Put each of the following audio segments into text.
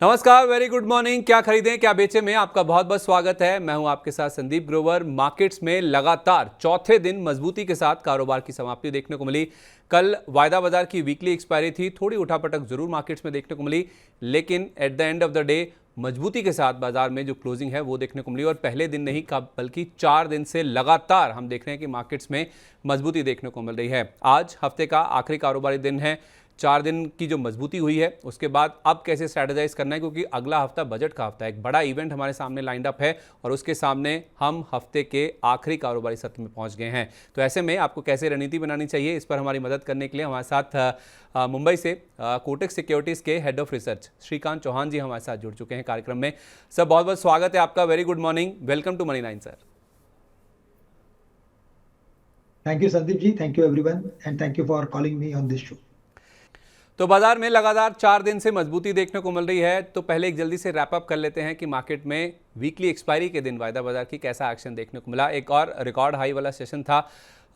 नमस्कार, very good morning. क्या खरीदें क्या बेचें में आपका बहुत बहुत स्वागत है। मैं हूं आपके साथ संदीप ग्रोवर। मार्केट्स में लगातार चौथे दिन मजबूती के साथ कारोबार की समाप्ति देखने को मिली। कल वायदा बाजार की वीकली एक्सपायरी थी, थोड़ी उठापटक जरूर मार्केट्स में देखने को मिली, लेकिन at the end of the day मजबूती के साथ बाजार में जो क्लोजिंग है वो देखने को मिली। और पहले दिन नहीं बल्कि 4 दिन से लगातार हम देख रहे हैं कि मार्केट्स में मजबूती देखने को मिल रही है। आज हफ्ते का आखिरी कारोबारी दिन है। 4 दिन की जो मजबूती हुई है उसके बाद अब कैसे स्ट्रैटेजाइज करना है, क्योंकि अगला हफ्ता बजट का हफ्ता है। एक बड़ा इवेंट हमारे सामने लाइंड अप है और उसके सामने हम हफ्ते के आखिरी कारोबारी सत्र में पहुंच गए हैं। तो ऐसे में आपको कैसे रणनीति बनानी चाहिए, इस पर हमारी मदद करने के लिए हमारे साथ मुंबई से कोटक सिक्योरिटीज के head of research Shrikant Chauhan ji हमारे साथ जुड़ चुके हैं कार्यक्रम में। सर, बहुत बहुत स्वागत है आपका। Very good morning, welcome to Money 9 sir. Thank you, Sandeep ji. Thank you, everyone. And thank you for calling me on this show. तो बाजार में लगातार 4 दिन से मजबूती देखने को मिल रही है। तो पहले एक जल्दी से रैप अप कर लेते हैं कि मार्केट में वीकली एक्सपायरी के दिन वायदा बाजार की कैसा एक्शन देखने को मिला। एक और रिकॉर्ड हाई वाला सेशन था।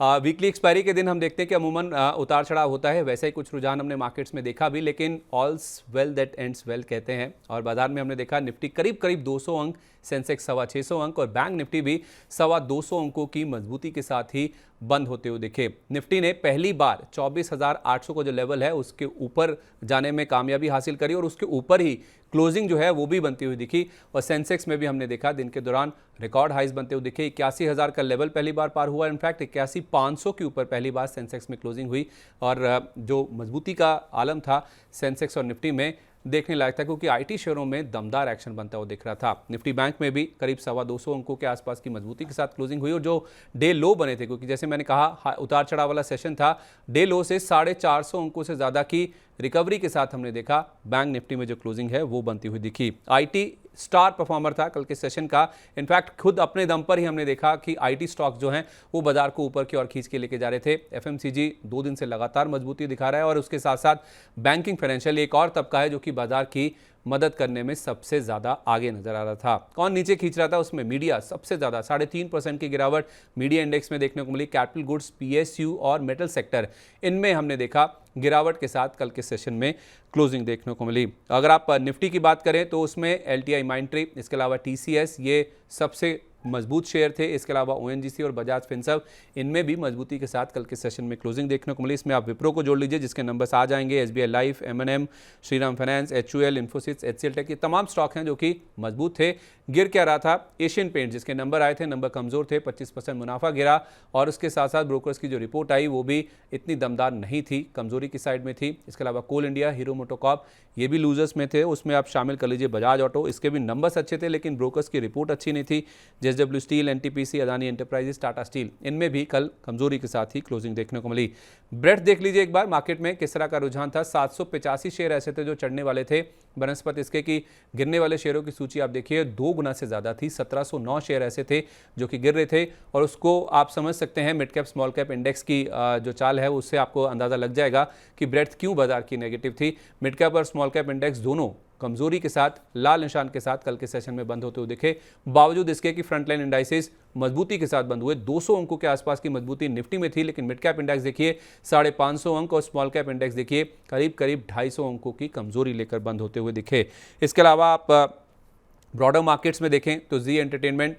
वीकली एक्सपायरी के दिन हम देखते हैं कि अमूमन उतार चढ़ाव होता है, वैसे ही कुछ रुझान हमने मार्केट्स में देखा भी, लेकिन ऑल्स वेल दैट एंड्स वेल कहते हैं। और बाजार में हमने देखा निफ्टी करीब करीब 200 अंक, सेंसेक्स 625 अंक और बैंक निफ्टी भी 225 अंकों की मजबूती के साथ ही बंद होते हुए दिखे। निफ्टी ने पहली बार 24,800 का जो लेवल है उसके ऊपर जाने में कामयाबी हासिल करी और उसके ऊपर ही क्लोजिंग जो है वो भी बनती हुई दिखी। और सेंसेक्स में भी हमने देखा दिन के दौरान रिकॉर्ड हाइज बनते हुए दिखे। 81,000 का लेवल पहली बार पार हुआ। इनफैक्ट 81,500 के ऊपर पहली बार सेंसेक्स में क्लोजिंग हुई। और जो मजबूती का आलम था सेंसेक्स और निफ्टी में देखने लायक था, क्योंकि आईटी शेयरों में दमदार एक्शन बनता हुआ दिख रहा था। निफ्टी बैंक में भी करीब 225 अंकों के आसपास की मजबूती के साथ क्लोजिंग हुई। और जो डे लो बने थे, क्योंकि जैसे मैंने कहा उतार चढ़ाव वाला सेशन था, डे लो से 450 अंकों से ज़्यादा की रिकवरी के साथ हमने देखा बैंक निफ्टी में जो क्लोजिंग है वो बनती हुई दिखी। आईटी स्टार परफॉर्मर था कल के सेशन का। इनफैक्ट खुद अपने दम पर ही हमने देखा कि आईटी स्टॉक्स जो हैं वो बाजार को ऊपर की ओर खींच के लेके जा रहे थे। एफएमसीजी 2 दिन से लगातार मजबूती दिखा रहा है और उसके साथ साथ बैंकिंग फाइनेंशियल एक और तबका है जो कि बाजार की मदद करने में सबसे ज्यादा आगे नजर आ रहा था। कौन नीचे खींच रहा था, उसमें मीडिया सबसे ज्यादा 3.5% की गिरावट मीडिया इंडेक्स में देखने को मिली। कैपिटल गुड्स, पीएसयू और मेटल सेक्टर, इनमें हमने देखा गिरावट के साथ कल के सेशन में क्लोजिंग देखने को मिली। अगर आप निफ्टी की बात करें तो उसमें एलटीआई माइंट्री, इसके अलावा टीसीएस, ये सबसे मजबूत शेयर थे। इसके अलावा ओएनजीसी और बजाज फिनसर्व, इनमें भी मजबूती के साथ कल के सेशन में क्लोजिंग देखने को मिली। इसमें आप विप्रो को जोड़ लीजिए जिसके नंबर्स आ जाएंगे। SBI Life, MNM, Shriram Finance, HUL, Infosys, HCL Tech, ये तमाम स्टॉक हैं जो कि मजबूत थे। गिर क्या रहा था, एशियन पेंट जिसके नंबर आए थे, नंबर कमजोर थे, 25% मुनाफा गिरा। और उसके साथ साथ ब्रोकर्स की जो रिपोर्ट आई वो भी इतनी दमदार नहीं थी, कमजोरी की साइड में थी। इसके अलावा कोल इंडिया, हीरो मोटोकॉर्प, ये भी लूजर्स में थे। उसमें आप शामिल कर लीजिए बजाज ऑटो, इसके भी नंबर्स अच्छे थे लेकिन ब्रोकर्स की रिपोर्ट अच्छी नहीं थी। JSW steel, NTPC, Adani enterprises, Tata steel, इनमें भी कल कमजोरी के साथ ही क्लोजिंग देखने को मिली। ब्रेथ देख लीजिए एक बार मार्केट में किस तरह का रुझान था। 785 शेयर ऐसे थे जो चढ़ने वाले थे, बनस्पत इसके कि गिरने वाले शेयरों की सूची आप देखिए 2 गुना से ज्यादा थी। 1709 शेयर ऐसे थे जो कि गिर रहे थे। और उसको आप समझ सकते हैं mid cap small cap index की जो चाल है उससे आपको अंदाजा लग जाएगा कि ब्रेथ क्यों बाजार की नेगेटिव थी। मिड कैप और स्मॉल कैप इंडेक्स दोनों कमजोरी के साथ, लाल निशान के साथ कल के सेशन में बंद होते हुए दिखे। बावजूद इसके कि फ्रंटलाइन इंडाइसेस मजबूती के साथ बंद हुए। 200 अंकों के आसपास की मजबूती निफ्टी में थी, लेकिन मिड कैप इंडेक्स देखिए 550 अंक और स्मॉल कैप इंडेक्स देखिए करीब करीब 250 अंकों की कमजोरी लेकर बंद होते हुए दिखे। इसके अलावा आप ब्रॉडर मार्केट्स में देखें तो जी एंटरटेनमेंट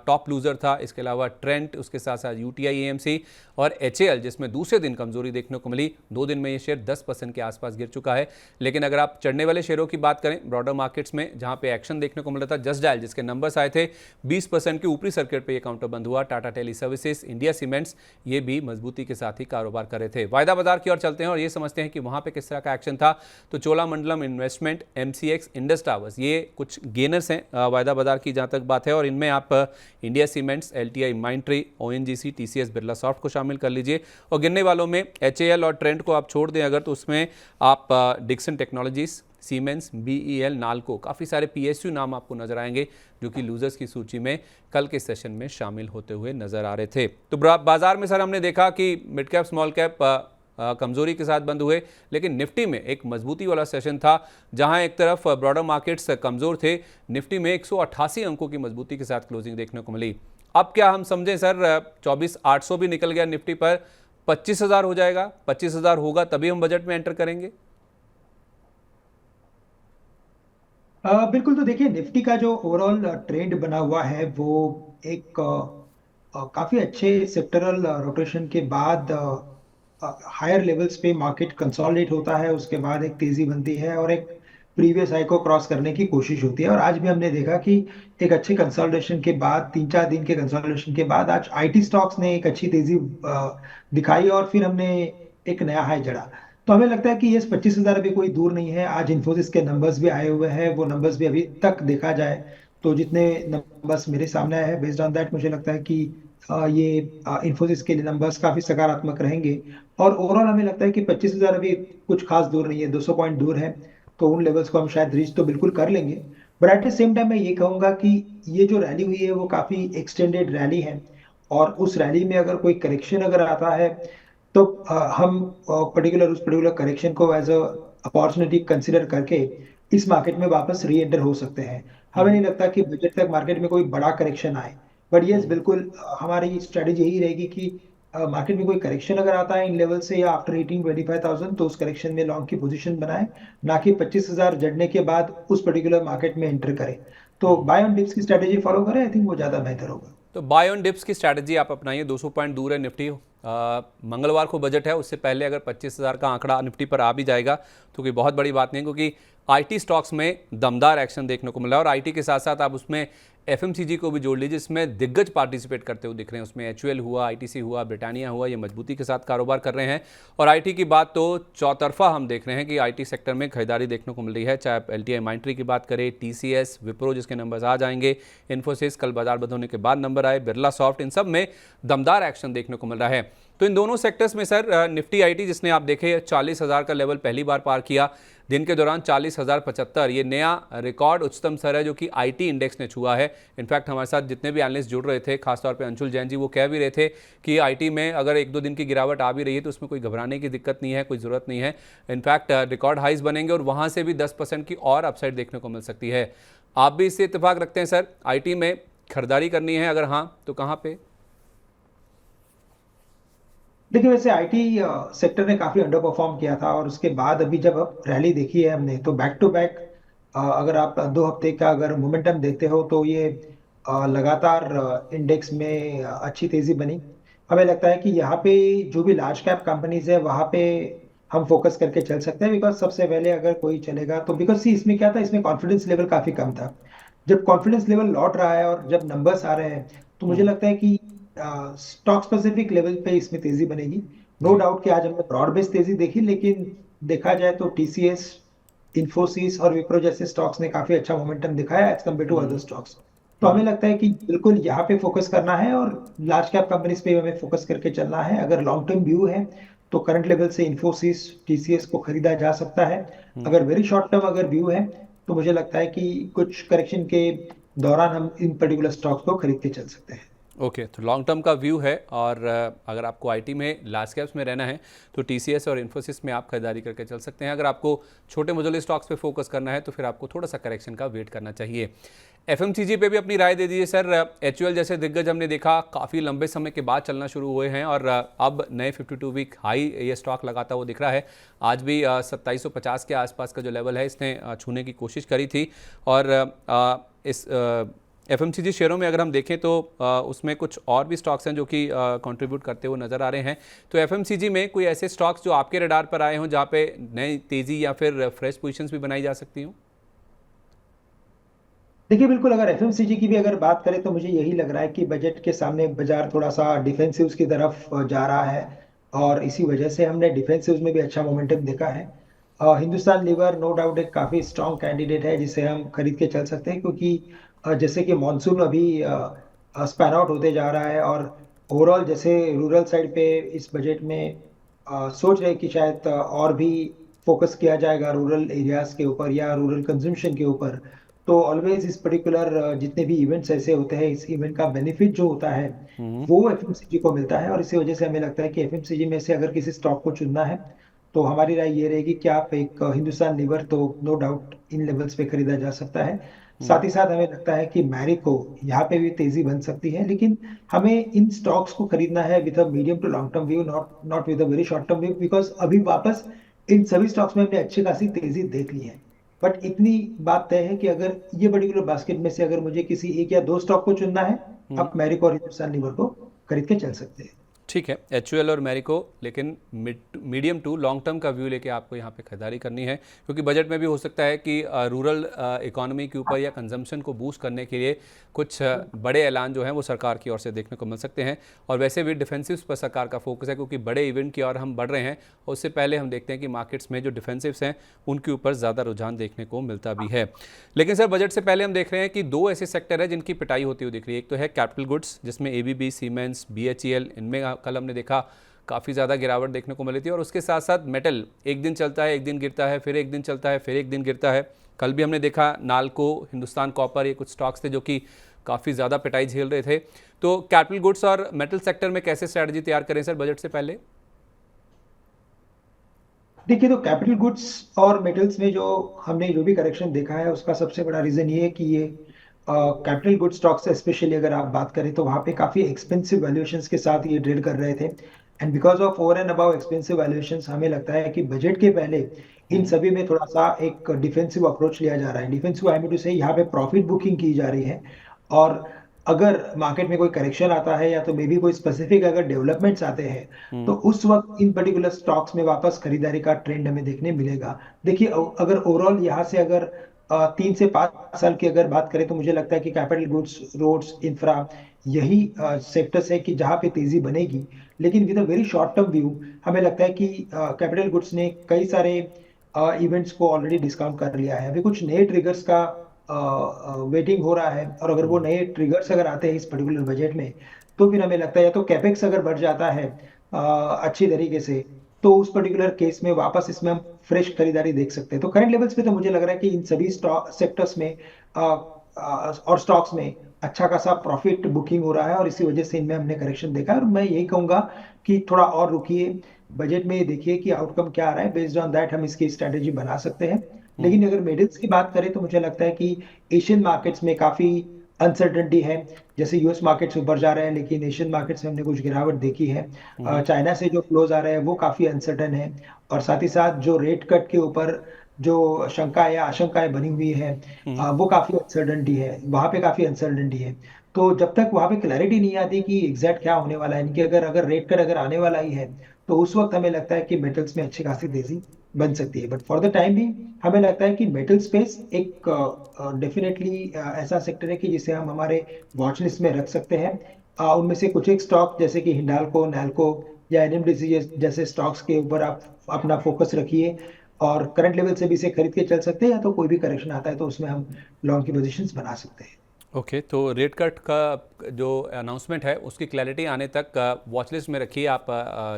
टॉप लूजर था। इसके अलावा ट्रेंट, उसके साथ साथ यूटीआई, एएमसी और एचएएल जिसमें दूसरे दिन कमजोरी देखने को मिली। 2 दिन में ये शेयर 10% के आसपास गिर चुका है। लेकिन अगर आप चढ़ने वाले शेयरों की बात करें ब्रॉडर मार्केट्स में, जहां पे एक्शन देखने को मिला था, जस्ट डायल जिसके नंबर्स आए थे 20% के ऊपरी सर्किट पर यह काउंटर बंद हुआ। Tata Tele Services, India Cements, ये भी मजबूती के साथ ही कारोबार कर रहे थे। वायदा बाजार की ओर चलते हैं और ये समझते हैं कि वहां पर किस तरह का एक्शन था। तो Cholamandalam investment, MCX, Indus towers, ये कुछ गेनर्स हैं वायदा बाजार की जहां तक बात है। और इनमें आप India cements, LTI माइंट्री, ONGC, TCS, Birla soft को शामिल कर लीजिए। और गिरने वालों में एचएएल और ट्रेंड को आप छोड़ दें अगर, तो उसमें आप Dixon Technologies, Siemens, BEL, Nalco, काफी सारे पीएसयू नाम आपको नजर आएंगे जो कि लूजर्स की सूची में कल के सेशन में शामिल होते हुए नजर आ रहे थे। तो बाजार में सर हमने देखा कि मिड कैप स्मॉल कैप कमजोरी के साथ बंद हुए, लेकिन निफ्टी में एक मजबूती वाला सेशन था जहां एक तरफ ब्रॉडर मार्केट्स कमजोर थे। निफ्टी में 188 अंकों की मजबूती के साथ क्लोजिंग देखने को मिली। अब क्या हम समझें सर, 24,800 भी निकल गया निफ्टी पर, 25,000 हो जाएगा, 25,000 होगा तभी हम बजट में एंटर करेंगे। बिल्कुल। तो देखिए, निफ्टी का जो ओवरऑल ट्रेंड बना हुआ है वो एक काफी अच्छे सेक्टरल रोटेशन के बाद हायर लेवल्स पे मार्केट कंसोलिडेट होता है, उसके बाद एक तेजी बनती है और एक प्रीवियस हाई को क्रॉस करने की कोशिश होती है। और आज भी हमने देखा कि एक अच्छे कंसोलिडेशन के बाद, 3-4 दिन के कंसोलिडेशन के बाद, आज आईटी स्टॉक्स ने एक अच्छी तेजी दिखाई और फिर हमने एक नया हाई जड़ा। तो हमें लगता है कि ये 25,000 अभी कोई दूर नहीं है। आज इन्फोसिस के नंबर्स भी आए हुए हैं, वो नंबर्स भी अभी तक देखा जाए तो जितने नंबर्स मेरे सामने आए हैं, बेस्ड ऑन दैट मुझे लगता है कि ये इन्फोसिस के नंबर्स काफी सकारात्मक रहेंगे। और ओवरऑल हमें लगता है कि 25,000 अभी कुछ खास दूर नहीं है, 200 पॉइंट दूर है। तो उन लेवल्स को हम शायद रीच तो बिल्कुल कर लेंगे। But at the same time मैं ये कहूंगा कि ये जो रैली हुई है वो काफी एक्सटेंडेड रैली है। और उस रैली में अगर कोई करेक्शन अगर आता है तो हम उस पर्टिकुलर करेक्शन को एज अ अपॉर्चुनिटी कंसिडर करके इस मार्केट में वापस री एंटर हो सकते हैं। हमें नहीं लगता कि बजट तक मार्केट में कोई बड़ा करेक्शन आए। बट यस, बिल्कुल हमारी स्ट्रेटेजी यही रहेगी कि मार्केट में कोई करेक्शन अगर आता है इन लेवल से या आफ्टर हिटिंग 25,000, तो उस करेक्शन में लॉन्ग की पोजीशन बनाए, ना कि 25,000 जड़ने के बाद उस पर्टिकुलर मार्केट में एंटर करें। तो बाय ऑन डिप्स की स्ट्रेटेजी फॉलो करें, आई थिंक वो ज्यादा बेहतर होगा। तो बाय ऑन डिप्स की स्ट्रैटेजी आप अपनाइए। 200 पॉइंट दूर है निफ्टी। मंगलवार को बजट है, उससे पहले अगर 25,000 का आंकड़ा निफ्टी पर आ भी जाएगा तो कोई बहुत बड़ी बात नहीं, क्योंकि आईटी स्टॉक्स में दमदार एक्शन देखने को मिला। और आईटी के साथ साथ आप उसमें एफएमसीजी को भी जोड़ लीजिए, जिसमें दिग्गज पार्टिसिपेट करते हुए दिख रहे हैं। उसमें एचयूएल हुआ, आईटीसी हुआ, ब्रिटानिया हुआ, ये मजबूती के साथ कारोबार कर रहे हैं। और आईटी की बात तो चौतरफा हम देख रहे हैं कि आईटी सेक्टर में खरीदारी देखने को मिल रही है। चाहे आप एलटीआई माइंट्री की बात करें, टीसीएस, विप्रो जिसके नंबर्स आ जाएंगे, इन्फोसिस कल बाजार बंद होने के बाद नंबर आए, बिरला सॉफ्ट, इन सब में दमदार एक्शन देखने को मिल रहा है। तो इन दोनों सेक्टर्स में सर निफ्टी आईटी जिसने आप देखे 40,000 का लेवल पहली बार पार किया दिन के दौरान, 40,075, ये नया रिकॉर्ड उच्चतम स्तर है जो कि आईटी इंडेक्स ने छुआ है। इनफैक्ट हमारे साथ जितने भी एनालिस्ट जुड़ रहे थे, खासतौर पे अंशुल जैन जी, वो कह भी रहे थे कि आईटी में अगर 1-2 दिन की गिरावट आ भी रही है तो उसमें कोई घबराने की दिक्कत नहीं है, कोई ज़रूरत नहीं है। इनफैक्ट रिकॉर्ड हाइज बनेंगे और वहाँ से भी 10% की और अपसाइड देखने को मिल सकती है। आप भी इससे इत्तेफाक रखते हैं सर? आईटी में खरीदारी करनी है, अगर हाँ तो कहाँ पे? देखिए, वैसे आईटी सेक्टर ने काफी अंडर परफॉर्म किया था और उसके बाद अभी जब अब रैली देखी है हमने, तो बैक टू बैक अगर आप 2 हफ्ते का अगर मोमेंटम देखते हो तो ये लगातार इंडेक्स में अच्छी तेजी बनी। हमें लगता है कि यहाँ पे जो भी लार्ज कैप कंपनीज है वहाँ पे हम फोकस करके चल सकते हैं। बिकॉज सबसे पहले अगर कोई चलेगा तो बिकॉज सी इसमें क्या था, इसमें कॉन्फिडेंस लेवल काफी कम था। जब कॉन्फिडेंस लेवल लौट रहा है और जब नंबर्स आ रहे हैं तो मुझे लगता है कि स्टॉक स्पेसिफिक लेवल पे इसमें तेजी बनेगी। नो जी। डाउट कि आज हमने ब्रॉड बेस्ड तेजी देखी, लेकिन देखा जाए तो टीसीएस, इन्फोसिस और विप्रो जैसे स्टॉक्स ने काफी अच्छा मोमेंटम दिखाया as compare to other stocks. तो हमें लगता है कि बिल्कुल यहाँ पे फोकस करना है और लार्ज कैप कंपनीज पे हमें फोकस करके चलना है। अगर लॉन्ग टर्म व्यू है तो करंट लेवल से इन्फोसिस, टीसीएस को खरीदा जा सकता है। अगर वेरी शॉर्ट टर्म अगर व्यू है तो मुझे लगता है कि कुछ करेक्शन के दौरान हम इन पर्टिकुलर स्टॉक्स को खरीद के चल सकते हैं। ओके, तो लॉन्ग टर्म का व्यू है। और अगर आपको आईटी में लार्ज कैप्स में रहना है तो टीसीएस और इन्फोसिस में आप खरीदारी करके चल सकते हैं। अगर आपको छोटे मुजल्ले स्टॉक्स पे फोकस करना है तो फिर आपको थोड़ा सा करेक्शन का वेट करना चाहिए। एफएमसीजी पे भी अपनी राय दे दीजिए सर। एचयूएल जैसे दिग्गज हमने देखा काफ़ी लंबे समय के बाद चलना शुरू हुए हैं और अब नए 52 वीक हाई ये स्टॉक लगाता हुआ दिख रहा है। आज भी 2750 के आसपास का जो लेवल है इसने छूने की कोशिश करी थी। और इस एफएमसीजी शेयरों में अगर हम देखें तो उसमें कुछ और भी स्टॉक्स हैं जो कि कंट्रीब्यूट करते हुए नज़र आ रहे हैं। तो एफएमसीजी में कोई ऐसे स्टॉक्स जो आपके रडार पर आए हों जहाँ पे नई तेज़ी या फिर फ्रेश पोजीशंस भी बनाई जा सकती हों? देखिए, बिल्कुल अगर एफएमसीजी की भी अगर बात करें तो मुझे यही लग रहा है कि बजट के सामने बाजार थोड़ा सा डिफेंसिव की तरफ जा रहा है और इसी वजह से हमने डिफेंसिव में भी अच्छा मोमेंटम देखा है। हिंदुस्तान लीवर नो डाउट एक काफी स्ट्रॉन्ग कैंडिडेट है जिसे हम खरीद के चल सकते हैं, क्योंकि जैसे कि मॉनसून अभी स्पैन आउट होते जा रहा है और ओवरऑल जैसे रूरल साइड पे इस बजट में सोच रहे हैं कि शायद और भी फोकस किया जाएगा रूरल एरियाज के ऊपर या रूरल कंजम्पशन के ऊपर। तो ऑलवेज इस पर्टिकुलर जितने भी इवेंट्स ऐसे होते हैं, इस इवेंट का बेनिफिट जो होता है वो एफएमसीजी को मिलता है। और इसी वजह से हमें लगता है कि एफएमसीजी में से अगर किसी स्टॉक को चुनना है तो हमारी राय ये रहेगी कि आप एक हिंदुस्तान लीवर तो नो डाउट इन लेवल्स पे खरीदा जा सकता है। साथ ही साथ हमें लगता है कि मैरिको यहाँ पे भी तेजी बन सकती है, लेकिन हमें इन स्टॉक्स को खरीदना है with a medium to long term view, not not with a very short term view, because अभी वापस इन सभी स्टॉक्स में हमने अच्छी खासी तेजी देख ली है। बट इतनी बात तय है कि अगर ये पर्टिकुलर बास्केट में से अगर मुझे किसी एक या दो स्टॉक को चुनना है, हम्म। आप मैरिको और हिंदुस्तान लीवर को खरीद के चल सकते हैं। ठीक है, एचयूएल और मैरिको, लेकिन मीडियम टू लॉन्ग टर्म का व्यू लेके आपको यहाँ पे खरीदारी करनी है, क्योंकि बजट में भी हो सकता है कि रूरल इकोनॉमी के ऊपर या कंजम्पशन को बूस्ट करने के लिए कुछ बड़े ऐलान जो हैं वो सरकार की ओर से देखने को मिल सकते हैं। और वैसे भी डिफेंसिव्स पर सरकार का फोकस है, क्योंकि बड़े इवेंट की ओर हम बढ़ रहे हैं, और उससे पहले हम देखते हैं कि मार्केट्स में जो डिफेंसिव्स हैं उनके ऊपर ज़्यादा रुझान देखने को मिलता भी है। लेकिन सर, बजट से पहले हम देख रहे हैं कि दो ऐसे सेक्टर है जिनकी पिटाई होती हुई दिख रही है। एक तो है कैपिटल गुड्स, जिसमें एबीबी, सीमेंस, बीएचईएल, इनमें कल हमने देखा काफ़ी ज़्यादा गिरावट देखने को मिली थी। और उसके साथ साथ मेटल, एक दिन चलता है, एक दिन गिरता है, फिर एक दिन चलता है, फिर एक दिन गिरता है। कल भी हमने देखा नालको, हिंदुस्तान कॉपर, ये कुछ स्टॉक्स थे जो कि काफ़ी ज़्यादा पिटाई झेल रहे थे। तो कैपिटल गुड्स और मेटल सेक्टर में कैसे स्ट्रैटेजी तैयार करें सर बजट से पहले? देखिए, तो कैपिटल गुड्स और मेटल्स में जो भी करेक्शन देखा है, उसका सबसे बड़ा रीजन ये है कि ये कैपिटल गुड स्टॉक से स्पेशली अगर आप बात करें तो वहाँ पे काफी एक्सपेंसिव वैल्यूएशंस के साथ ये ट्रेड कर रहे थे। And because of over and above expensive valuations, हमें लगता है कि बजट के पहले इन सभी में थोड़ा सा एक डिफेंसिव अप्रोच लिया जा रहा है। डिफेंसिव आई मीन टू से, यहाँ पे प्रॉफिट बुकिंग की जा रही है। और अगर मार्केट में कोई करेक्शन आता है या तो मे बी कोई स्पेसिफिक अगर डेवलपमेंट्स आते हैं, तो उस वक्त इन पर्टिकुलर स्टॉक्स में वापस खरीदारी का ट्रेंड हमें देखने मिलेगा। देखिए, अगर ओवरऑल यहाँ से अगर 3 से 5 साल की अगर बात करें, तो मुझे लगता है कि कैपिटल गुड्स, रोड्स, इंफ्रा, यही सेक्टर्स है कि जहाँ पे तेजी बनेगी। लेकिन with a very short term view, हमें लगता है कि कैपिटल गुड्स ने कई सारे इवेंट्स को ऑलरेडी डिस्काउंट कर लिया है। अभी कुछ नए ट्रिगर्स का वेटिंग हो रहा है, और अगर वो नए ट्रिगर्स अगर आते हैं इस पर्टिकुलर बजट में, तो फिर हमें लगता है या तो कैपेक्स अगर बढ़ जाता है अच्छी तरीके से, तो उस पर्टिकुलर केस में वापस इसमें हम फ्रेश खरीदारी देख सकते हैं। तो करंट लेवल्स पे तो मुझे लग रहा है कि इन सभी स्टॉक सेक्टर्स में और स्टॉक्स में अच्छा खासा प्रॉफिट बुकिंग हो रहा है, और इसी वजह से इनमें हमने करेक्शन देखा है। और मैं यही कहूंगा कि थोड़ा और रुकिए, बजट में देखिए कि आउटकम क्या आ रहा है, बेस्ड ऑन दैट हम इसकी स्ट्रेटेजी बना सकते हैं। लेकिन अगर मेडल्स की बात करें, तो मुझे लगता है कि एशियन मार्केट्स में काफी अनसर्टेनिटी है। जैसे यूएस मार्केट्स ऊपर जा रहे हैं, लेकिन एशियन मार्केट्स में हमने कुछ गिरावट देखी है। चाइना से जो फ्लोज आ रहे हैं वो काफी अनसर्टन है। और साथ ही साथ जो रेट कट के ऊपर जो शंका या आशंकाएं बनी हुई है, वो काफी अनसर्टेनिटी है, वहां पे काफी अनसर्टेनिटी है। तो जब तक वहां पे क्लैरिटी नहीं आती कि एग्जैक्ट क्या होने वाला है, इनके अगर अगर रेट कट अगर आने वाला ही है, तो उस वक्त हमें लगता है कि मेटल्स में अच्छी खासी तेजी बन सकती है। बट फॉर द टाइम भी हमें लगता है कि मेटल स्पेस एक डेफिनेटली ऐसा सेक्टर है कि जिसे हम हमारे वॉच लिस्ट में रख सकते हैं। उनमें से कुछ एक स्टॉक जैसे कि हिंडाल्को, नैल्को या एनएमडीसी जैसे स्टॉक्स के ऊपर आप अपना फोकस रखिए, और करंट लेवल से भी इसे खरीद के चल सकते हैं, या तो कोई भी करेक्शन आता है तो उसमें हम लॉन्ग की पोजीशंस बना सकते हैं। ओके, तो रेट कट का जो अनाउंसमेंट है उसकी क्लैरिटी आने तक वॉच लिस्ट में रखिए आप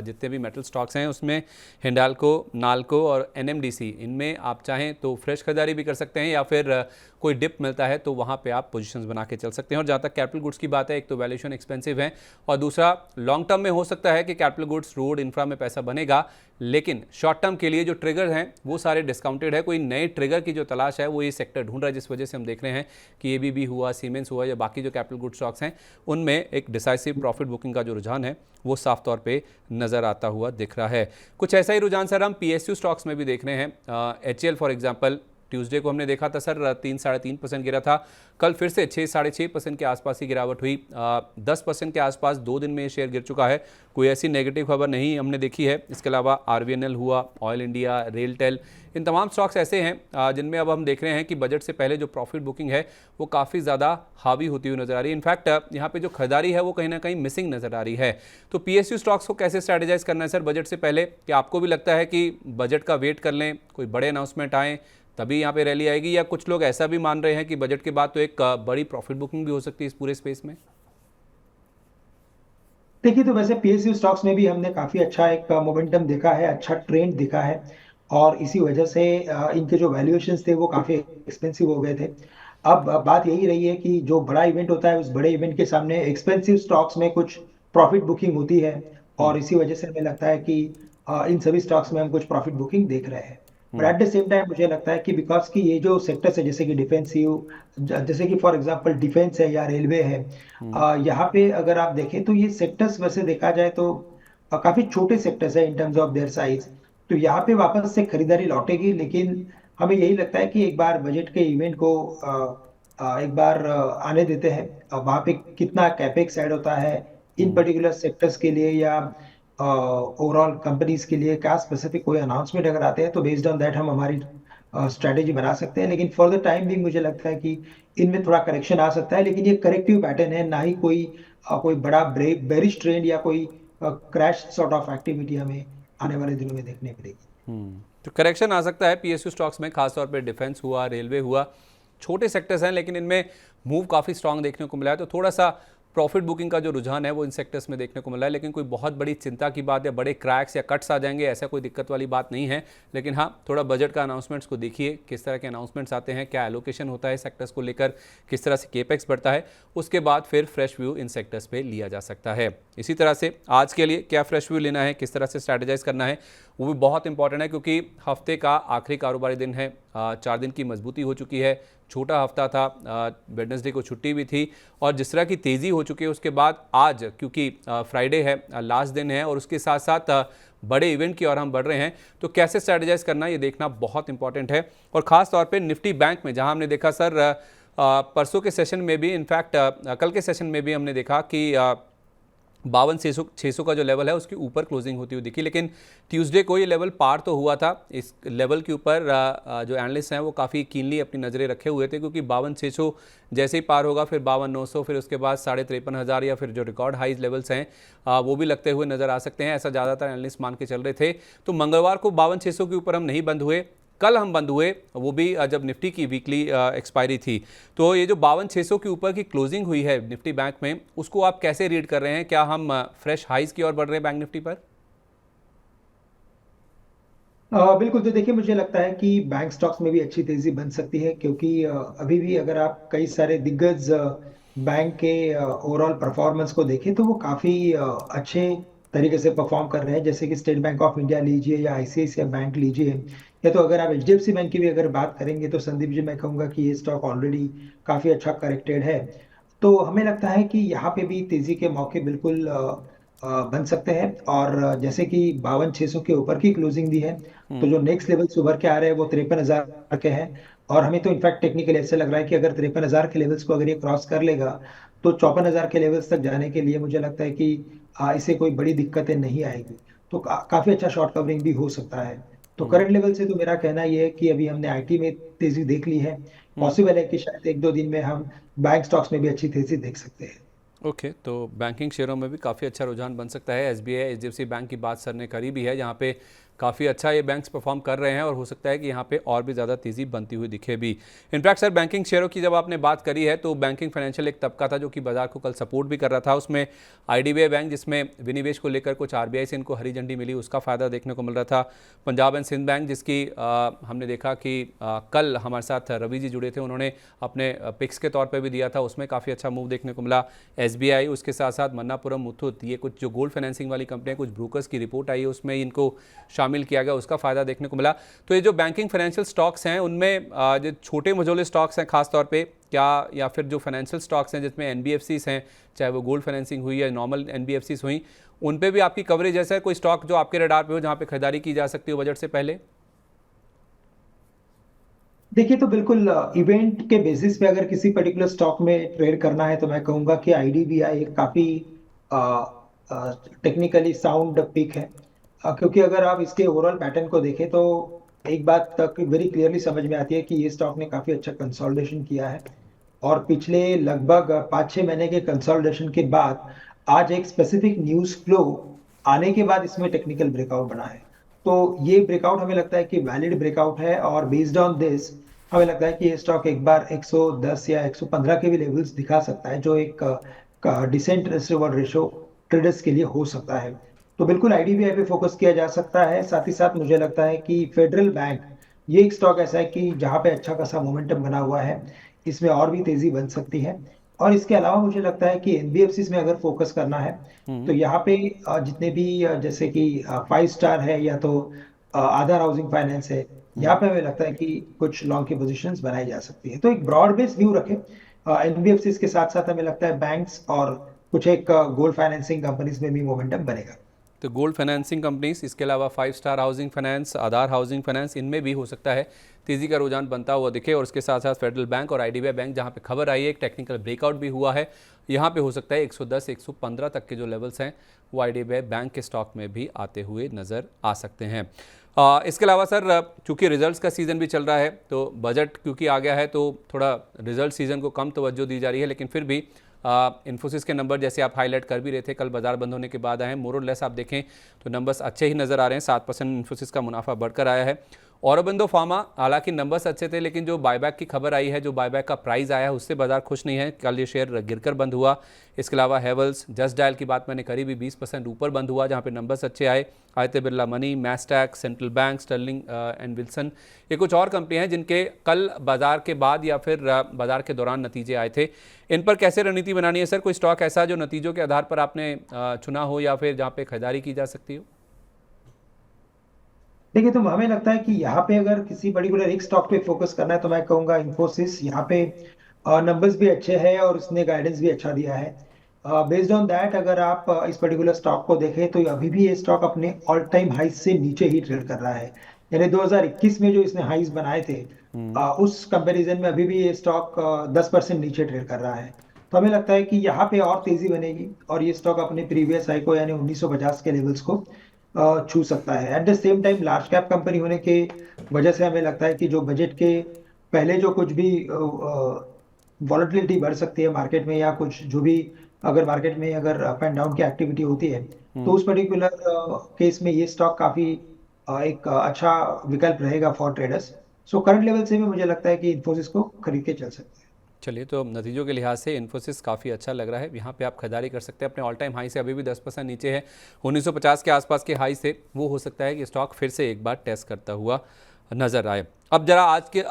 जितने भी मेटल स्टॉक्स हैं उसमें हिंडाल्को, नाल्को और एनएमडीसी, इनमें आप चाहें तो फ्रेश खरीदारी भी कर सकते हैं, या फिर कोई डिप मिलता है तो वहाँ पे आप पोजीशंस बना के चल सकते हैं। और जहाँ तक कैपिटल गुड्स की बात है, एक तो वैल्यूएशन एक्सपेंसिव है, और दूसरा लॉन्ग टर्म में हो सकता है कि कैपिटल गुड्स, रोड, इंफ्रा में पैसा बनेगा, लेकिन शॉर्ट टर्म के लिए जो ट्रिगर हैं वो सारे डिस्काउंटेड है। कोई नए ट्रिगर की जो तलाश है वो ये सेक्टर ढूंढ रहा है, जिस वजह से हम देख रहे हैं कि एबीबी हुआ, सीमेंस हुआ, या बाकी जो कैपिटल गुड स्टॉक्स हैं उनमें एक डिसाइसिव प्रॉफिट बुकिंग का जो रुझान है वो साफ तौर पे नज़र आता हुआ दिख रहा है। कुछ ऐसा ही रुझान सर हम पीएसयू स्टॉक्स में भी देख रहे हैं। एचएल फॉर एग्जांपल, ट्यूसडे को हमने देखा था सर 3-3.5% गिरा था, कल फिर से 6-6.5% के आसपास ही गिरावट हुई। 10% के आसपास 2 दिन में ये शेयर गिर चुका है। कोई ऐसी नेगेटिव खबर नहीं हमने देखी है। इसके अलावा आरवीएनएल हुआ, ऑयल इंडिया, रेलटेल, इन तमाम स्टॉक्स ऐसे हैं जिनमें अब हम देख रहे हैं कि बजट से पहले जो प्रॉफिट बुकिंग है वो काफ़ी ज़्यादा हावी होती हुई नजर आ रही है। इनफैक्ट यहाँ पे जो खरीदारी है वो कहीं ना कहीं मिसिंग नजर आ रही है। तो पीएसयू स्टॉक्स को कैसे स्ट्रैटेजाइज करना है सर बजट से पहले? कि आपको भी लगता है कि बजट का वेट कर लें, कोई बड़े अनाउंसमेंट आए तभी यहाँ पे रैली आएगी, या कुछ लोग ऐसा भी मान रहे हैं कि बजट के बाद तो एक बड़ी प्रॉफिट बुकिंग भी हो सकती है इस पूरे स्पेस में? देखिए, तो वैसे पीएसयू स्टॉक्स में भी हमने काफी अच्छा एक मोमेंटम देखा है, अच्छा ट्रेंड दिखा है। और इसी वजह से इनके जो वैल्यूएशंस थे वो काफी एक्सपेंसिव हो गए थे। अब बात यही रही है कि जो बड़ा इवेंट होता है, उस बड़े इवेंट के सामने एक्सपेंसिव स्टॉक्स में कुछ प्रॉफिट बुकिंग होती है। और इसी वजह से हमें लगता है कि इन सभी स्टॉक्स में हम कुछ प्रॉफिट बुकिंग देख रहे हैं। But at the same time मुझे लगता है कि बिकॉज कि ये जो सेक्टर्स है, जैसे कि डिफेंसिव, जैसे कि फॉर एग्जांपल डिफेंस है या रेलवे है, यहाँ पे अगर आप देखें तो ये सेक्टर्स वैसे देखा जाए तो काफी छोटे सेक्टर्स है in terms of their size. तो यहाँ पे वापस से खरीदारी लौटेगी, लेकिन हमें यही लगता है कि एक बार बजट के इवेंट को एक बार आने देते हैं, वहाँ पे कितना कैपेक्स ऐड होता है इन हम्म। पर्टिकुलर सेक्टर्स के लिए या ओवरऑल कंपनीज के लिए, क्या स्पेसिफिक कोई अनाउंसमेंट अगर आते हैं तो बेस्ड ऑन दैट हम हमारी स्ट्रेटेजी बना सकते हैं। लेकिन फॉर द टाइम भी मुझे लगता है कि इनमें थोड़ा करेक्शन आ सकता है, लेकिन ये करेक्टिव पैटर्न है, ना ही कोई कोई बड़ा बेरिश ट्रेंड या कोई क्रैश सॉर्ट ऑफ एक्टिविटी हमें आने वाले दिनों में देखने मिलेगी। तो करेक्शन आ सकता है पीएसयू स्टॉक्स में, खासतौर पे डिफेंस हुआ, रेलवे हुआ, छोटे सेक्टर्स हैं लेकिन इनमें मूव काफ़ी स्ट्रांग देखने को मिला है। तो थोड़ा सा प्रॉफिट बुकिंग का जो रुझान है वो इन सेक्टर्स में देखने को मिला है, लेकिन कोई बहुत बड़ी चिंता की बात या बड़े क्रैक्स या कट्स आ जाएंगे ऐसा कोई दिक्कत वाली बात नहीं है। लेकिन हाँ, थोड़ा बजट का अनाउंसमेंट्स को देखिए, किस तरह के अनाउंसमेंट्स आते हैं, क्या एलोकेशन होता है सेक्टर्स को लेकर, किस तरह से केपेक्स बढ़ता है, उसके बाद फिर फ्रेश व्यू इन सेक्टर्स पे लिया जा सकता है। इसी तरह से आज के लिए क्या फ्रेश व्यू लेना है, किस तरह से स्ट्रैटेजाइज करना है, वो भी बहुत इंपॉर्टेंट है, क्योंकि हफ्ते का आखिरी कारोबारी दिन है। 4 दिन की मजबूती हो चुकी है, छोटा हफ्ता था, वेडनेसडे को छुट्टी भी थी, और जिस तरह की तेज़ी हो चुकी है उसके बाद आज क्योंकि फ्राइडे है, लास्ट दिन है, और उसके साथ साथ बड़े इवेंट की ओर हम बढ़ रहे हैं, तो कैसे स्ट्रैटेजाइज करना ये देखना बहुत इंपॉर्टेंट है। और ख़ास तौर पे निफ्टी बैंक में जहां हमने देखा सर, परसों के सेशन में भी, इनफैक्ट कल के सेशन में भी हमने देखा कि 52,600 का जो लेवल है उसके ऊपर क्लोजिंग होती हुई दिखी, लेकिन ट्यूसडे को ये लेवल पार तो हुआ था। इस लेवल के ऊपर जो एनालिस्ट हैं वो काफ़ी कीनली अपनी नज़रें रखे हुए थे, क्योंकि 52,600 जैसे ही पार होगा फिर 52,900, फिर उसके बाद 53,500 या फिर जो रिकॉर्ड हाइज लेवल्स हैं वो भी लगते हुए नज़र आ सकते हैं, ऐसा ज़्यादातर एनालिस्ट मान के चल रहे थे। तो मंगलवार को 52,600 के ऊपर हम नहीं बंद हुए, कल हम बंद हुए, वो भी जब निफ्टी की वीकली एक्सपायरी थी। तो ये जो 52,600 के ऊपर की क्लोजिंग हुई है निफ्टी बैंक में, उसको आप कैसे रीड कर रहे हैं? क्या हम फ्रेश हाइज की ओर बढ़ रहे हैं बैंक निफ्टी पर? बिल्कुल। तो देखिए, मुझे लगता है कि बैंक स्टॉक्स में भी अच्छी तेजी बन सकती है, क्योंकि अभी भी अगर आप कई सारे दिग्गज बैंक के ओवरऑल परफॉर्मेंस को देखें तो वो काफी अच्छे तरीके से परफॉर्म कर रहे हैं। जैसे कि स्टेट बैंक ऑफ इंडिया लीजिए या आईसीआईसीआई बैंक लीजिए, या तो अगर आप एचडीएफसी बैंक की भी अगर बात करेंगे तो संदीप जी, मैं कहूंगा कि ये स्टॉक ऑलरेडी काफी अच्छा करेक्टेड है। तो हमें लगता है कि यहाँ पे भी तेजी के मौके बिल्कुल बन सकते हैं। और जैसे कि 52,600 के ऊपर की क्लोजिंग दी है, तो जो नेक्स्ट लेवल से उभर के आ रहे हैं वो 53,000 के हैं। और हमें तो इनफैक्ट टेक्निकली ऐसे लग रहा है कि अगर 53,000 के लेवल्स को अगर ये क्रॉस कर लेगा तो 54,000 के लेवल्स तक जाने के लिए मुझे लगता है कि इसे कोई बड़ी दिक्कतें नहीं आएगी। तो काफी अच्छा शॉर्ट कवरिंग भी हो सकता है। तो करंट लेवल से तो मेरा कहना ये है कि अभी हमने आईटी में तेजी देख ली है, पॉसिबल है कि शायद 1-2 दिन में हम बैंक स्टॉक्स में भी अच्छी तेजी देख सकते हैं। ओके, तो बैंकिंग शेयरों में भी काफ़ी अच्छा रुझान बन सकता है। एसबीआई, एचडीएफसी बैंक की बात सर ने करी भी है, जहाँ पे काफ़ी अच्छा ये बैंक्स परफॉर्म कर रहे हैं, और हो सकता है कि यहाँ पे और भी ज़्यादा तेज़ी बनती हुई दिखे भी। इनफैक्ट सर, बैंकिंग शेयरों की जब आपने बात करी है, तो बैंकिंग फाइनेंशियल एक तबका था जो कि बाजार को कल सपोर्ट भी कर रहा था। उसमें आईडीबीआई बैंक, जिसमें विनिवेश को लेकर कुछ आरबीआई से इनको हरी झंडी मिली, उसका फ़ायदा देखने को मिल रहा था। पंजाब एंड सिंध बैंक, जिसकी हमने देखा कि कल हमारे साथ रवि जी जुड़े थे, उन्होंने अपने पिक्स के तौर पर भी दिया था, उसमें काफ़ी अच्छा मूव देखने को मिला। एसबीआई, उसके साथ साथ मन्नापुरम मुथूट, ये कुछ जो गोल्ड फाइनेंसिंग वाली कंपनियां, कुछ ब्रोकर्स की रिपोर्ट आई है उसमें इनको शामिल किया गया, उसका फायदा देखने को मिला। तो ये जो बैंकिंग फाइनेंशियल स्टॉक्स हैं उनमें जो छोटे मझोले स्टॉक्स हैं खास तौर पे, क्या, या फिर जो फाइनेंशियल स्टॉक्स हैं जिसमें एनबीएफसीज हैं, चाहे वो गोल्ड फाइनेंसिंग हुई या नॉर्मल एनबीएफसीज हुई, उन पे भी आपकी कवरेज ऐसा है? कोई स्टॉक जो आपके रडार पे हो जहां पे खरीदारी की जा सकती हो बजट से पहले? देखिए, तो बिल्कुल इवेंट के बेसिस पे अगर किसी पर्टिकुलर स्टॉक में ट्रेड करना है तो मैं कहूंगा कि आईडीबीआई एक काफी टेक्निकली साउंड पिक है। क्योंकि अगर आप इसके ओवरऑल पैटर्न को देखें तो एक बात तक वेरी क्लियरली समझ में आती है कि ये स्टॉक ने काफी अच्छा कंसोलिडेशन किया है। और पिछले लगभग 5-6 महीने के कंसोलिडेशन के बाद आज एक स्पेसिफिक न्यूज फ्लो आने के बाद इसमें टेक्निकल ब्रेकआउट बना है। तो ये ब्रेकआउट हमें लगता है कि वैलिड ब्रेकआउट है, और बेस्ड ऑन दिस हमें लगता है कि ये स्टॉक एक बार 110 या 115 के भी लेवल्स दिखा सकता है, जो एक decent risk reward ratio traders के लिए हो सकता है। तो बिल्कुल आईडीबीआई पे फोकस किया जा सकता है। साथ ही साथ मुझे लगता है कि फेडरल बैंक, ये एक स्टॉक ऐसा है कि जहां पे अच्छा खासा मोमेंटम बना हुआ है, इसमें और भी तेजी बन सकती है। और इसके अलावा मुझे लगता है कि एनबीएफसी में अगर फोकस करना है तो यहाँ पे जितने भी जैसे कि 5 स्टार है या तो आधार हाउसिंग फाइनेंस है, यहाँ पे हमें लगता है कि कुछ लॉन्ग की पोजीशंस बनाई जा सकती है। तो एक ब्रॉड बेस्ड व्यू रखें एनबीएफसी के साथ साथ, हमें लगता है बैंक्स और कुछ एक गोल्ड फाइनेंसिंग कंपनीज में भी मोमेंटम बनेगा। तो गोल्ड फाइनेंसिंग कंपनीज, इसके अलावा 5 स्टार हाउसिंग फाइनेंस, आधार हाउसिंग फाइनेंस, इनमें भी हो सकता है तेज़ी का रुझान बनता हुआ दिखे। और उसके साथ साथ फेडरल बैंक और आईडीबीआई बैंक, जहां पे खबर आई है एक टेक्निकल ब्रेकआउट भी हुआ है, यहाँ पे हो सकता है 110 115 तक के जो लेवल्स हैं वो आईडीबीआई बैंक के स्टॉक में भी आते हुए नज़र आ सकते हैं। इसके अलावा सर, चूँकि रिजल्ट्स का सीज़न भी चल रहा है, तो बजट क्योंकि आ गया है तो थोड़ा रिजल्ट सीज़न को कम तवज्जो दी जा रही है, लेकिन फिर भी इन्फोसिस के नंबर जैसे आप हाईलाइट कर भी रहे थे, कल बाजार बंद होने के बाद आए हैं, मोर और लेस आप देखें तो नंबर्स अच्छे ही नज़र आ रहे हैं। 7% इन्फोसिस का मुनाफा बढ़कर आया है। औरोबिंदो फार्मा, हालांकि नंबर्स अच्छे थे, लेकिन जो बायबैक की खबर आई है, जो बायबैक का प्राइस आया है, उससे बाजार खुश नहीं है। कल ये शेयर गिरकर बंद हुआ। इसके अलावा हेवल्स, जस्ट डायल की बात मैंने करी भी, 20% ऊपर बंद हुआ, जहां पे नंबर्स अच्छे आए। Aditya Birla money, Mastek, central bank, sterling and Wilson, ये कुछ और कंपनियां हैं जिनके कल बाजार के बाद या फिर बाजार के दौरान नतीजे आए थे। इन पर कैसे रणनीति बनानी है सर? कोई स्टॉक ऐसा जो नतीजों के आधार पर आपने चुना हो या फिर जहाँ पे खरीदारी की जा सकती हो? देखिए, तो हमें लगता है कि यहाँ पे अगर किसी पर्टिकुलर एक स्टॉक पे फोकस करना है तो मैं कहूंगा इन्फोसिस। यहाँ पे नंबर्स भी अच्छे हैं और उसने गाइडेंस भी अच्छा दिया है। बेस्ड ऑन दैट अगर आप इस पर्टिकुलर स्टॉक को देखें तो अभी भी ये स्टॉक अपने ऑल टाइम हाई से नीचे ही ट्रेड कर रहा है। यानी 2021 में जो इसने हाईज बनाए थे, उस कंपैरिजन में अभी भी ये स्टॉक 10% नीचे ट्रेड कर रहा है। तो हमें लगता है कि यहाँ पे और तेजी बनेगी और ये स्टॉक अपने प्रीवियस हाई को यानी 1950 के लेवल्स को छू सकता है। At the same time large cap company होने के वजह से हमें लगता है कि जो बजट के पहले जो कुछ भी वॉलेटिलिटी बढ़ सकती है मार्केट में, या कुछ जो भी अगर मार्केट में अगर अप एंड डाउन की एक्टिविटी होती है, तो उस पर्टिकुलर केस में ये स्टॉक काफी एक अच्छा विकल्प रहेगा for traders. So current level से भी मुझे लगता है कि इन्फोसिस को खरीद के चल सकते हैं। चलिए, तो नतीजों के लिहाज से इन्फोसिस काफ़ी अच्छा लग रहा है। यहाँ पे आप खरीदारी कर सकते हैं। अपने ऑल टाइम हाई से अभी भी 10% नीचे है। 1950 के आसपास के हाई से वो हो सकता है कि स्टॉक फिर से एक बार टेस्ट करता हुआ नजर आए। अब जरा आज के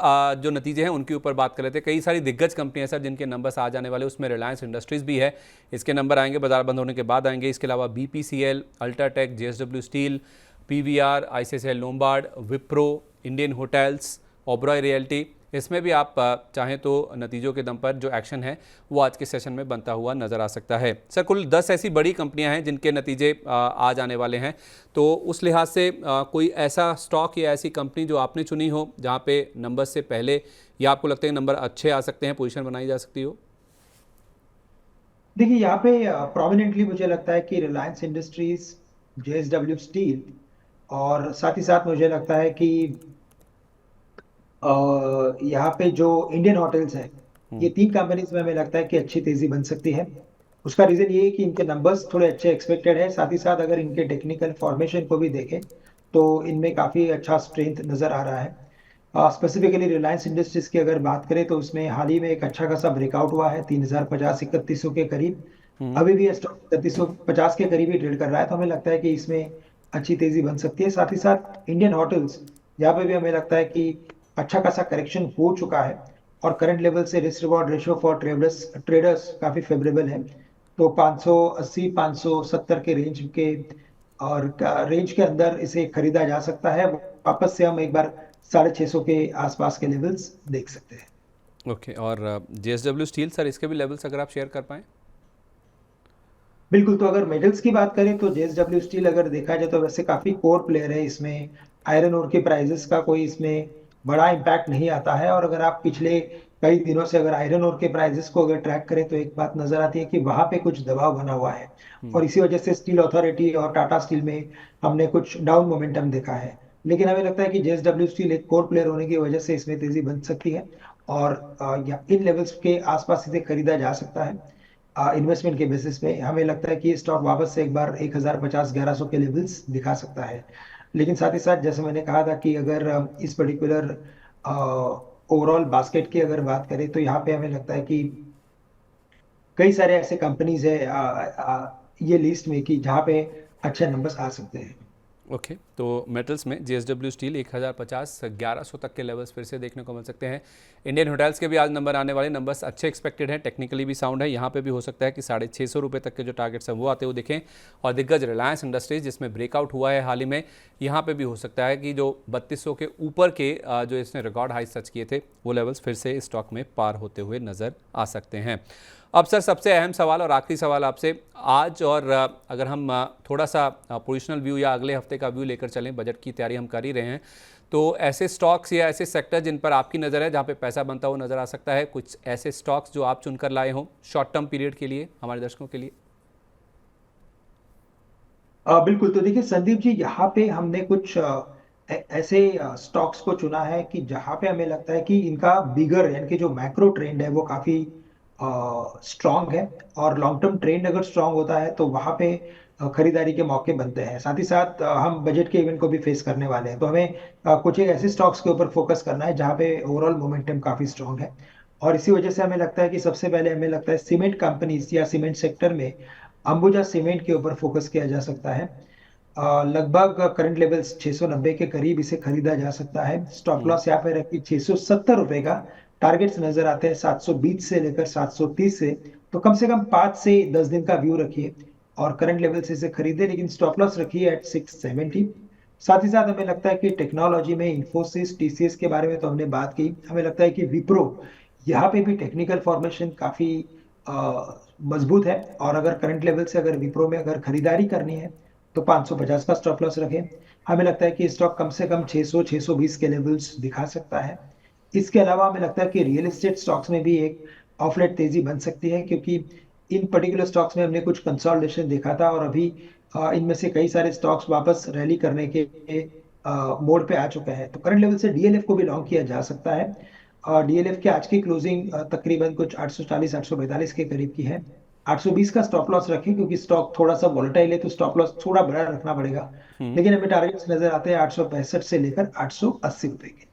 जो नतीजे हैं उनके ऊपर बात कर लेते हैं। कई सारी दिग्गज कंपनियां सर जिनके नंबर्स आ जाने वाले, उसमें रिलायंस इंडस्ट्रीज भी है। इसके नंबर आएंगे बाजार बंद होने के बाद आएंगे। इसके अलावा BPCL, UltraTech, JSW steel, PVR, ICICI Lombard, Wipro, Indian hotels, Oberoi realty, इसमें भी आप चाहें तो नतीजों के दम पर जो एक्शन है वो आज के सेशन में बनता हुआ नज़र आ सकता है। सर, कुल 10 ऐसी बड़ी कंपनियां हैं जिनके नतीजे आ जाने वाले हैं, तो उस लिहाज से कोई ऐसा स्टॉक या ऐसी कंपनी जो आपने चुनी हो जहां पे नंबर से पहले या आपको लगता है नंबर अच्छे आ सकते हैं, पोजीशन बनाई जा सकती हो? देखिए, यहाँ पे प्रोमिनेंटली मुझे लगता है कि रिलायंस इंडस्ट्रीज, JSW स्टील, और साथ ही साथ मुझे लगता है कि यहाँ पे जो इंडियन होटल्स हैं, ये तीन कंपनीज में हमें लगता है कि अच्छी तेजी बन सकती है। उसका रीजन ये है कि इनके नंबर्स थोड़े अच्छे एक्सपेक्टेड है। साथ ही साथ अगर इनके टेक्निकल फॉर्मेशन को भी देखें तो इनमें काफी अच्छा स्ट्रेंथ नजर आ रहा है। स्पेसिफिकली रिलायंस इंडस्ट्रीज की अगर बात करें तो उसमें हाल ही में एक अच्छा खासा ब्रेकआउट हुआ है 3050 3100 के करीब। अभी भी स्टॉक 3150 के करीब ही ट्रेड कर रहा है, तो हमें लगता है कि इसमें अच्छी तेजी बन सकती है। साथ ही साथ इंडियन होटल्स, यहाँ पे भी हमें लगता है कि अच्छा खासा करेक्शन हो चुका है और करंट लेवल से risk reward ratio for traders traders काफी फेवरेबल है। तो 580 570 के रेंज के और रेंज के अंदर इसे खरीदा जा सकता है। वापस से हम एक बार 650 के आसपास के लेवल्स देख सकते हैं। ओके, और JSW स्टील सर, इसके भी लेवल्स अगर आप शेयर कर पाएँ? बिल्कुल, तो अगर मेटल्स की बात करें तो JSW स्टील अगर देखा जाए तो वैसे काफी कोर प्लेयर है। इसमें आयरन ओर के प्राइसेस का कोई इसमें बड़ा इम्पैक्ट नहीं आता है। और अगर आप पिछले कई दिनों से अगर आयरन ओर के प्राइसेस को अगर ट्रैक करें तो एक बात नजर आती है कि वहां पे कुछ दबाव बना हुआ है, और इसी वजह से स्टील अथॉरिटी और टाटा स्टील में हमने कुछ डाउन मोमेंटम देखा है। लेकिन हमें लगता है कि JSW स्टील एक कोर प्लेयर होने की वजह से इसमें तेजी बन सकती है और इन लेवल्स के आसपास इसे खरीदा जा सकता है। इन्वेस्टमेंट के बेसिस पे हमें लगता है कि ये स्टॉक वापस से एक बार 1050 1100 के लेवल्स दिखा सकता है। लेकिन साथ ही साथ जैसे मैंने कहा था कि अगर इस पर्टिकुलर ओवरऑल बास्केट की अगर बात करें तो यहाँ पे हमें लगता है कि कई सारे ऐसे कंपनीज है ये लिस्ट में कि जहाँ पे अच्छे नंबर्स आ सकते हैं। ओके, तो मेटल्स में JSW स्टील 1050 1100 तक के लेवल्स फिर से देखने को मिल सकते हैं। इंडियन होटल्स के भी आज नंबर आने वाले, नंबर्स अच्छे एक्सपेक्टेड हैं, टेक्निकली भी साउंड है। यहाँ पे भी हो सकता है कि 650 रुपये तक के जो टारगेट्स हैं वो आते हुए दिखें। और दिग्गज रिलायंस इंडस्ट्रीज जिसमें ब्रेकआउट हुआ है हाल ही में, यहाँ पे भी हो सकता है कि जो 3200 के ऊपर के जो इसने रिकॉर्ड हाई सच किए थे वो लेवल्स फिर से स्टॉक में पार होते हुए नज़र आ सकते हैं। अब सर सबसे अहम सवाल और आखिरी सवाल आपसे आज, और अगर हम थोड़ा सा पोजिशनल व्यू या अगले हफ्ते का व्यू लेकर चलें, बजट की तैयारी हम कर ही रहे हैं, तो ऐसे स्टॉक्स या ऐसे सेक्टर जिन पर आपकी नज़र है, जहाँ पे पैसा बनता हुआ नज़र आ सकता है, कुछ ऐसे स्टॉक्स जो आप चुनकर लाए हों शॉर्ट टर्म पीरियड के लिए हमारे दर्शकों के लिए? बिल्कुल। तो देखिए संदीप जी, यहाँ पे हमने कुछ ऐसे स्टॉक्स को चुना है कि जहाँ पे हमें लगता है कि इनका बिगर यानी कि जो मैक्रो ट्रेंड है वो काफी स्ट्रांग है, और लॉन्ग टर्म ट्रेंड अगर स्ट्रांग होता है तो वहाँ पे खरीदारी के मौके बनते हैं। साथ ही साथ हम बजट के इवेंट को भी फेस करने वाले हैं, तो हमें कुछ एक ऐसे स्टॉक्स के ऊपर फोकस करना है जहाँ पे ओवरऑल मोमेंटम काफी स्ट्रांग है। और इसी वजह से हमें लगता है कि सबसे पहले हमें लगता है सीमेंट कंपनीज या सीमेंट सेक्टर में अंबुजा सीमेंट के ऊपर फोकस किया जा सकता है। लगभग करंट लेवल्स 690 के करीब इसे खरीदा जा सकता है। स्टॉप हम्म। लॉस यहाँ पे रखी 670 रुपए का। टारगेट्स नजर आते हैं 720 से लेकर 730 से। तो कम से कम 5 से 10 दिन का व्यू रखिए और करंट लेवल से इसे खरीदे, लेकिन स्टॉप लॉस रखिए एट 670। साथ ही साथ हमें लगता है कि टेक्नोलॉजी में इंफोसिस टीसीएस के बारे में तो हमने बात की, हमें लगता है कि विप्रो यहाँ पे भी टेक्निकल फॉर्मेशन काफी मजबूत है। और अगर करंट लेवल से अगर विप्रो में अगर खरीदारी करनी है तो 550 का स्टॉप लॉस रखें। हमें लगता है कि स्टॉक कम से कम 600 620 के लेवल्स दिखा सकता है। इसके अलावा हमें लगता है कि रियल एस्टेट स्टॉक्स में भी एक ऑफलेट तेजी बन सकती है, क्योंकि इन पर्टिकुलर स्टॉक्स में हमने कुछ कंसोलिडेशन देखा था, और अभी इनमें से कई सारे स्टॉक्स वापस रैली करने के मोड पे आ चुके हैं। तो करंट लेवल से डीएलएफ को भी लॉन्ग किया जा सकता है। डीएलएफ की आज की क्लोजिंग तकरीबन कुछ 840 842 के करीब की है। 820 का स्टॉप लॉस रखें, क्योंकि स्टॉक थोड़ा सा वॉलेटाइल है तो स्टॉप लॉस थोड़ा बड़ा रखना पड़ेगा। हम्म। लेकिन हमें टारगेट्स नजर आते हैं 865 से लेकर 880 रुपए के।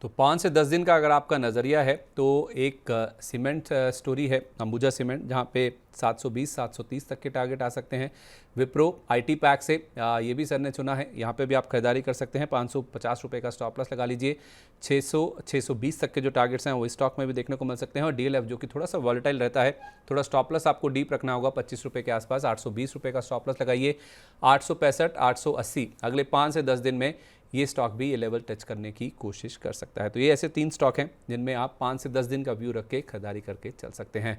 तो 5 से 10 दिन का अगर आपका नज़रिया है तो एक सीमेंट स्टोरी है अंबुजा सीमेंट, जहाँ पे 720 730 तक के टारगेट आ सकते हैं। विप्रो आईटी पैक से ये भी सर ने चुना है, यहाँ पे भी आप खरीदारी कर सकते हैं। 550 रुपये का स्टॉप लॉस लगा लीजिए। 600 620 तक के जो टारगेट्स हैं वो स्टॉक में भी देखने को मिल सकते हैं। और डीएलएफ जो कि थोड़ा सा वॉलेटाइल रहता है, थोड़ा स्टॉप लॉस आपको डीप रखना होगा 25 रुपये के आसपास। 820 रुपये का स्टॉप लॉस लगाइए। 865 880 अगले 5 से 10 दिन में ये स्टॉक भी ये लेवल टच करने की कोशिश कर सकता है। तो ये ऐसे 3 स्टॉक हैं जिनमें आप 5 से 10 दिन का व्यू रख के खरीदारी करके चल सकते हैं।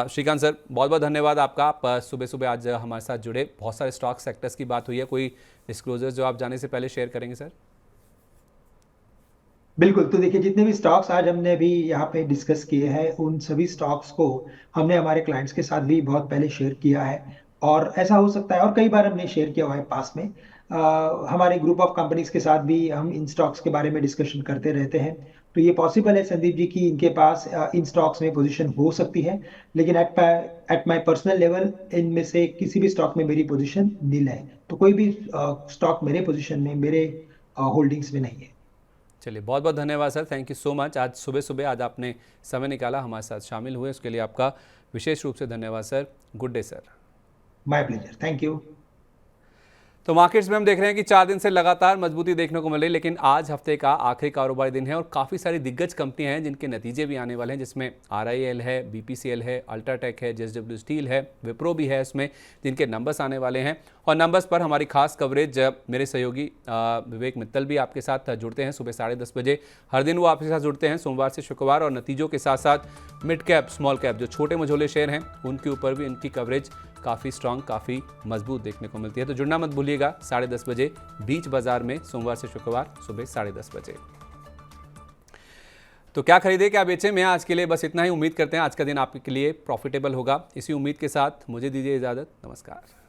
श्रीकांत सर, बहुत बहुत धन्यवाद आपका। आप सुबह सुबह आज हमारे साथ जुड़े। बहुत सारे स्टॉक सेक्टर्स की बात हुई है, कोई डिस्क्लोजर्स जो आप जाने से पहले शेयर करेंगे सर? बिल्कुल। तो देखिए, जितने भी स्टॉक्स आज हमने भी यहाँ पे डिस्कस किए हैं, उन सभी स्टॉक्स को हमने हमारे क्लाइंट्स के साथ भी बहुत पहले शेयर किया है। और ऐसा हो सकता है, और कई बार हमने शेयर किया हुआ है पास में। हमारे ग्रुप ऑफ कंपनीज के साथ भी हम इन स्टॉक्स के बारे में डिस्कशन करते रहते हैं। तो ये पॉसिबल है संदीप जी कि इनके पास इन स्टॉक्स में पोजीशन हो सकती है, लेकिन एट माय पर्सनल लेवल इनमें से किसी भी स्टॉक में मेरी पोजीशन नील है। तो कोई भी स्टॉक मेरे पोजीशन में, मेरे होल्डिंग्स में नहीं है। चलिए, बहुत बहुत धन्यवाद sir, thank you so much. आज सुबह सुबह आज आपने समय निकाला, हमारे साथ शामिल हुए, उसके लिए आपका विशेष रूप से धन्यवाद sir. Good day sir. My pleasure, thank you. तो मार्केट्स में हम देख रहे हैं कि 4 दिन से लगातार मजबूती देखने को मिल रही है, लेकिन आज हफ्ते का आखिरी कारोबारी दिन है और काफ़ी सारी दिग्गज कंपनियां हैं जिनके नतीजे भी आने वाले हैं, जिसमें RIL है, BPCL है, अल्ट्राटेक है, JSW स्टील है, विप्रो भी है इसमें, जिनके नंबर्स आने वाले हैं। और नंबर्स पर हमारी खास कवरेज मेरे सहयोगी विवेक मित्तल भी आपके साथ जुड़ते हैं सुबह 10:30 बजे। हर दिन वो आपके साथ जुड़ते हैं सोमवार से शुक्रवार, और नतीजों के साथ साथ मिड कैप, स्मॉल कैप, जो छोटे मझोले शेयर हैं उनके ऊपर भी इनकी कवरेज काफ़ी स्ट्रांग, काफ़ी मजबूत देखने को मिलती है। तो जुड़ना मत भूलिएगा 10:30 बजे बीच बाजार में, सोमवार से शुक्रवार सुबह 10:30 बजे। तो क्या खरीदे क्या बेचें, मैं आज के लिए बस इतना ही। उम्मीद करते हैं आज का दिन आपके लिए प्रॉफिटेबल होगा। इसी उम्मीद के साथ मुझे दीजिए इजाज़त। नमस्कार।